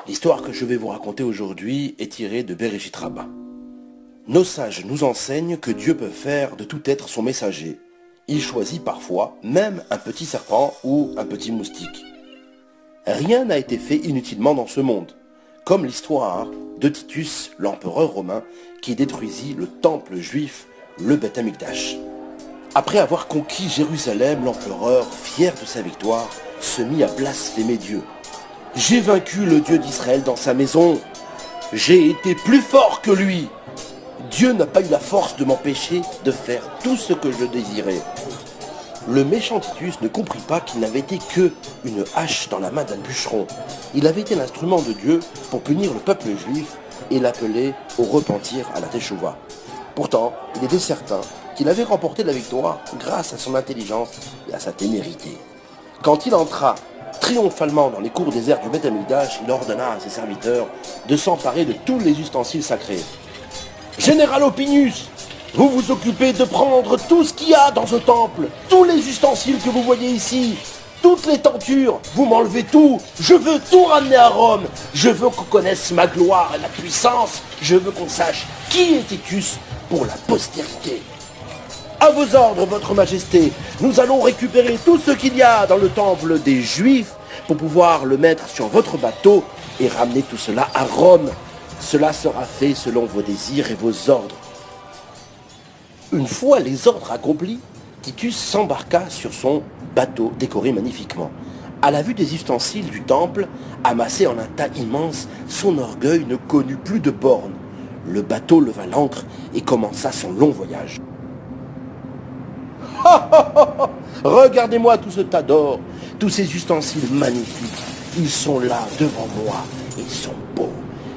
L'histoire que je vais vous raconter aujourd'hui est tirée de Bereshit Rabbah. Nos sages nous enseignent que Dieu peut faire de tout être son messager. Il choisit parfois même un petit serpent ou un petit moustique. Rien n'a été fait inutilement dans ce monde, comme l'histoire de Titus, l'empereur romain, qui détruisit le temple juif, le Beth Amikdash. Après avoir conquis Jérusalem, l'empereur, fier de sa victoire, se mit à blasphémer Dieu. « J'ai vaincu le Dieu d'Israël dans sa maison. J'ai été plus fort que lui. Dieu n'a pas eu la force de m'empêcher de faire tout ce que je désirais. » Le méchant Titus ne comprit pas qu'il n'avait été que une hache dans la main d'un bûcheron. Il avait été l'instrument de Dieu pour punir le peuple juif et l'appeler au repentir à la Teshuvah. Pourtant, il était certain qu'il avait remporté la victoire grâce à son intelligence et à sa témérité. Quand il entra triomphalement dans les cours déserts du Beth Amikdash, il ordonna à ses serviteurs de s'emparer de tous les ustensiles sacrés. « Général Opinius, vous vous occupez de prendre tout ce qu'il y a dans ce temple, tous les ustensiles que vous voyez ici, toutes les tentures, vous m'enlevez tout, je veux tout ramener à Rome, je veux qu'on connaisse ma gloire et ma puissance, je veux qu'on sache qui est Titus pour la postérité. À vos ordres, votre majesté, nous allons récupérer tout ce qu'il y a dans le temple des Juifs pour pouvoir le mettre sur votre bateau et ramener tout cela à Rome. Cela sera fait selon vos désirs et vos ordres. » Une fois les ordres accomplis, Titus s'embarqua sur son bateau décoré magnifiquement. À la vue des ustensiles du temple, amassés en un tas immense, son orgueil ne connut plus de bornes. Le bateau leva l'ancre et commença son long voyage. Regardez-moi tout ce tas d'or, tous ces ustensiles magnifiques. Ils sont là devant moi, ils sont beaux.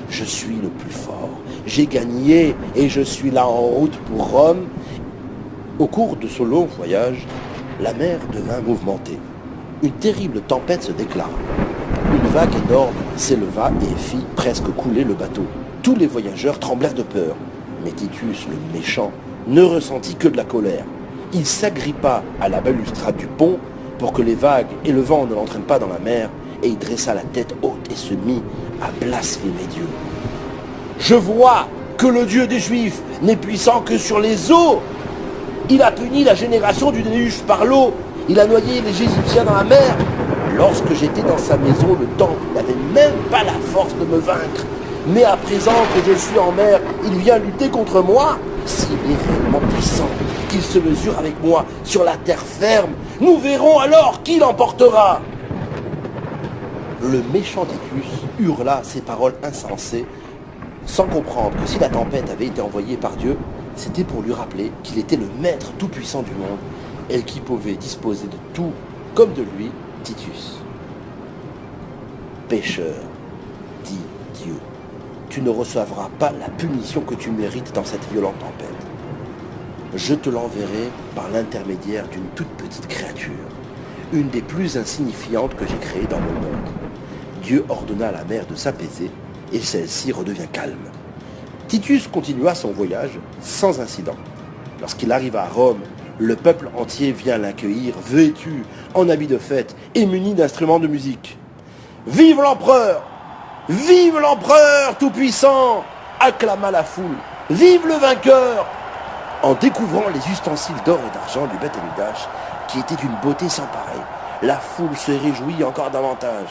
Je suis le plus fort. J'ai gagné et je suis là en route pour Rome. Au cours de ce long voyage, la mer devint mouvementée. Une terrible tempête se déclara. Une vague énorme s'éleva et fit presque couler le bateau. Tous les voyageurs tremblèrent de peur. Mais Titus, le méchant, ne ressentit que de la colère. Il s'agrippa à la balustrade du pont pour que les vagues et le vent ne l'entraînent pas dans la mer, et il dressa la tête haute et se mit à blasphémer Dieu. « Je vois que le Dieu des Juifs n'est puissant que sur les eaux. Il a puni la génération du déluge par l'eau. Il a noyé les Égyptiens dans la mer. Lorsque j'étais dans sa maison, le temple n'avait même pas la force de me vaincre. Mais à présent que je suis en mer, il vient lutter contre moi. S'il est réellement puissant, qu'il se mesure avec moi sur la terre ferme, nous verrons alors qui l'emportera. » Le méchant Titus hurla ces paroles insensées, sans comprendre que si la tempête avait été envoyée par Dieu, c'était pour lui rappeler qu'il était le maître tout-puissant du monde et qu'il pouvait disposer de tout, comme de lui, Titus. « Pécheur, dit Dieu, tu ne recevras pas la punition que tu mérites dans cette violente tempête. Je te l'enverrai par l'intermédiaire d'une toute petite créature, une des plus insignifiantes que j'ai créées dans mon monde. » Dieu ordonna à la mer de s'apaiser et celle-ci redevient calme. Titus continua son voyage sans incident. Lorsqu'il arriva à Rome, le peuple entier vient l'accueillir, vêtu en habit de fête et muni d'instruments de musique. « Vive l'empereur! Vive l'empereur tout-puissant !» acclama la foule. « Vive le vainqueur !» En découvrant les ustensiles d'or et d'argent du Beth Amikdash, qui étaient d'une beauté sans pareille, la foule se réjouit encore davantage.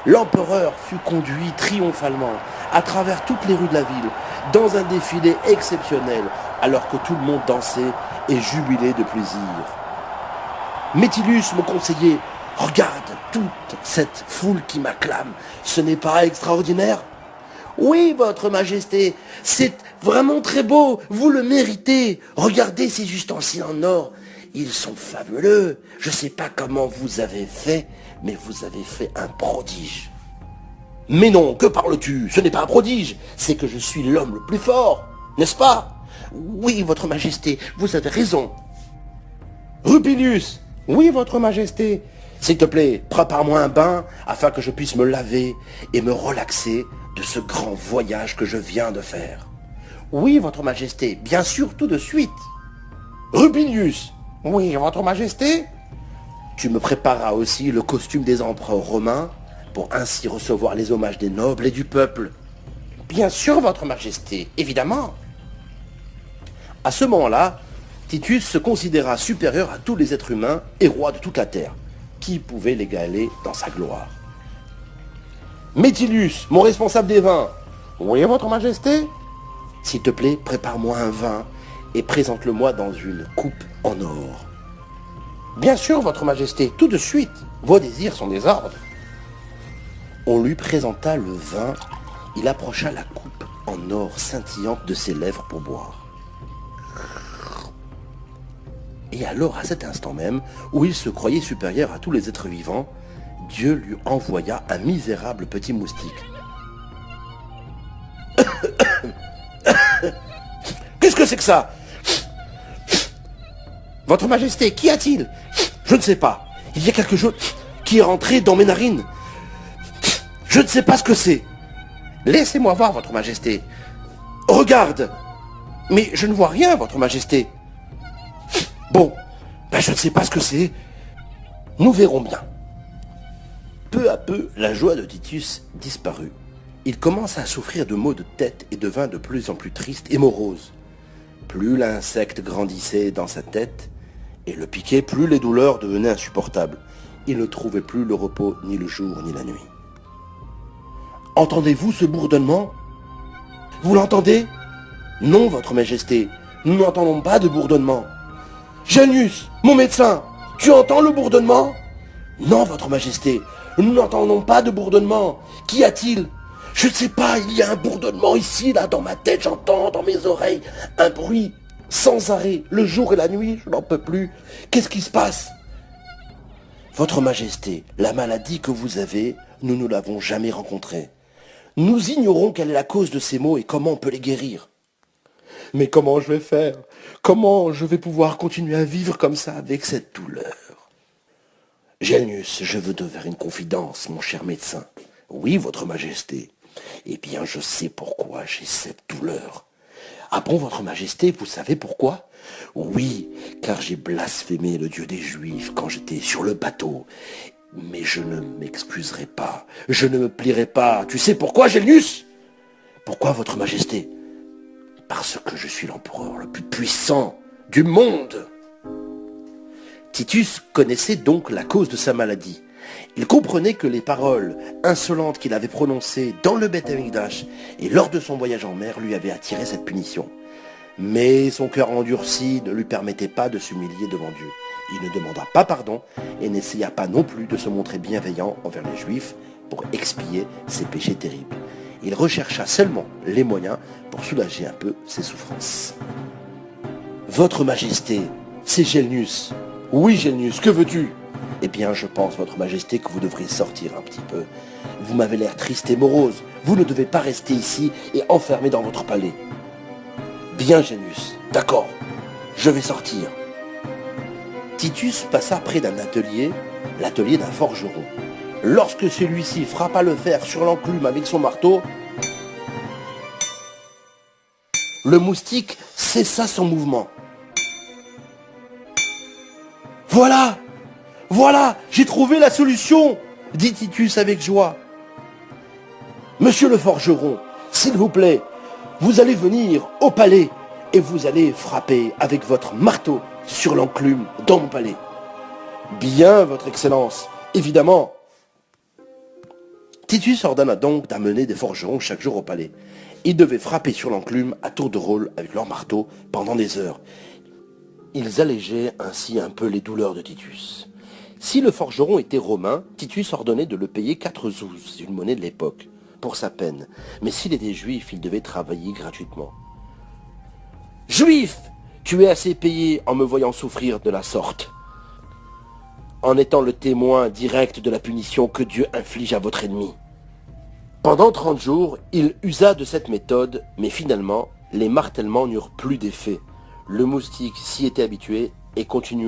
L'empereur fut conduit triomphalement à travers toutes les rues de la ville, dans un défilé exceptionnel, alors que tout le monde dansait et jubilait de plaisir. « Métillus, mon conseiller, regarde toute cette foule qui m'acclame, ce n'est pas extraordinaire ?»« Oui, votre majesté, c'est vraiment très beau, vous le méritez. Regardez ces ustensiles en or, ils sont fabuleux. Je ne sais pas comment vous avez fait, mais vous avez fait un prodige. » « Mais non, que parles-tu? Ce n'est pas un prodige, c'est que je suis l'homme le plus fort, n'est-ce pas? »« Oui, votre majesté, vous avez raison. »« Rupilius, oui, votre majesté. S'il te plaît, prépare-moi un bain afin que je puisse me laver et me relaxer de ce grand voyage que je viens de faire. »« Oui, votre majesté, bien sûr, tout de suite. »« Rupilius, oui, votre majesté. »« Tu me prépareras aussi le costume des empereurs romains pour ainsi recevoir les hommages des nobles et du peuple. Bien sûr, votre majesté, évidemment. À ce moment-là, Titus se considéra supérieur à tous les êtres humains et roi de toute la terre. Qui pouvait l'égaler dans sa gloire? Métilius, mon responsable des vins. Oui, votre majesté? S'il te plaît, prépare-moi un vin et présente-le-moi dans une coupe en or. Bien sûr, votre majesté, tout de suite. Vos désirs sont des ordres. On lui présenta le vin. Il approcha la coupe en or scintillante de ses lèvres pour boire. Et alors, à cet instant même, où il se croyait supérieur à tous les êtres vivants, Dieu lui envoya un misérable petit moustique. Qu'est-ce que c'est que ça? Votre majesté, qu'y a-t-il? Je ne sais pas. Il y a quelque chose qui est rentré dans mes narines. Je ne sais pas ce que c'est. Laissez-moi voir, votre majesté. Regarde. Mais je ne vois rien, votre majesté. Bon, je ne sais pas ce que c'est. Nous verrons bien. Peu à peu, la joie de Titus disparut. Il commença à souffrir de maux de tête et devint de plus en plus triste et morose. Plus l'insecte grandissait dans sa tête et le piquait, plus les douleurs devenaient insupportables. Il ne trouvait plus le repos ni le jour ni la nuit. Entendez-vous ce bourdonnement? Vous l'entendez? Non, votre majesté, nous n'entendons pas de bourdonnement. Janus, mon médecin, tu entends le bourdonnement? Non, votre majesté, nous n'entendons pas de bourdonnement. Qu'y a-t-il? Je ne sais pas, il y a un bourdonnement ici, là, dans ma tête, j'entends dans mes oreilles un bruit sans arrêt, le jour et la nuit, je n'en peux plus. Qu'est-ce qui se passe? Votre majesté, la maladie que vous avez, nous ne l'avons jamais rencontrée. Nous ignorons quelle est la cause de ces maux et comment on peut les guérir. Mais comment je vais faire? Comment je vais pouvoir continuer à vivre comme ça avec cette douleur? Janus, je veux te faire une confidence, mon cher médecin. Oui, votre majesté. Eh bien, je sais pourquoi j'ai cette douleur. Ah bon, votre majesté, vous savez pourquoi? Oui, car j'ai blasphémé le Dieu des Juifs quand j'étais sur le bateau. Mais je ne m'excuserai pas, je ne me plierai pas. Tu sais pourquoi, Janus? Pourquoi, votre majesté? Parce que je suis l'empereur le plus puissant du monde. Titus connaissait donc la cause de sa maladie. Il comprenait que les paroles insolentes qu'il avait prononcées dans le Beth Amikdash et lors de son voyage en mer lui avaient attiré cette punition. Mais son cœur endurci ne lui permettait pas de s'humilier devant Dieu. Il ne demanda pas pardon et n'essaya pas non plus de se montrer bienveillant envers les Juifs pour expier ses péchés terribles. Il rechercha seulement les moyens pour soulager un peu ses souffrances. Votre Majesté, c'est Gelnus. Oui, Gelnus, que veux-tu? Eh bien, je pense, votre majesté, que vous devriez sortir un petit peu. Vous m'avez l'air triste et morose. Vous ne devez pas rester ici et enfermé dans votre palais. Bien, Janus. D'accord. Je vais sortir. Titus passa près d'un atelier, l'atelier d'un forgeron. Lorsque celui-ci frappa le fer sur l'enclume avec son marteau, le moustique cessa son mouvement. Voilà! Voilà, j'ai trouvé la solution, dit Titus avec joie. Monsieur le forgeron, s'il vous plaît, vous allez venir au palais et vous allez frapper avec votre marteau sur l'enclume dans mon palais. Bien, votre excellence, évidemment. Titus ordonna donc d'amener des forgerons chaque jour au palais. Ils devaient frapper sur l'enclume à tour de rôle avec leur marteau pendant des heures. Ils allégeaient ainsi un peu les douleurs de Titus. Si le forgeron était romain, Titus ordonnait de le payer 4 zouz, une monnaie de l'époque, pour sa peine. Mais s'il était juif, il devait travailler gratuitement. « Juif, tu es assez payé en me voyant souffrir de la sorte, en étant le témoin direct de la punition que Dieu inflige à votre ennemi. » Pendant 30 jours, il usa de cette méthode, mais finalement, les martèlements n'eurent plus d'effet. Le moustique s'y était habitué et continua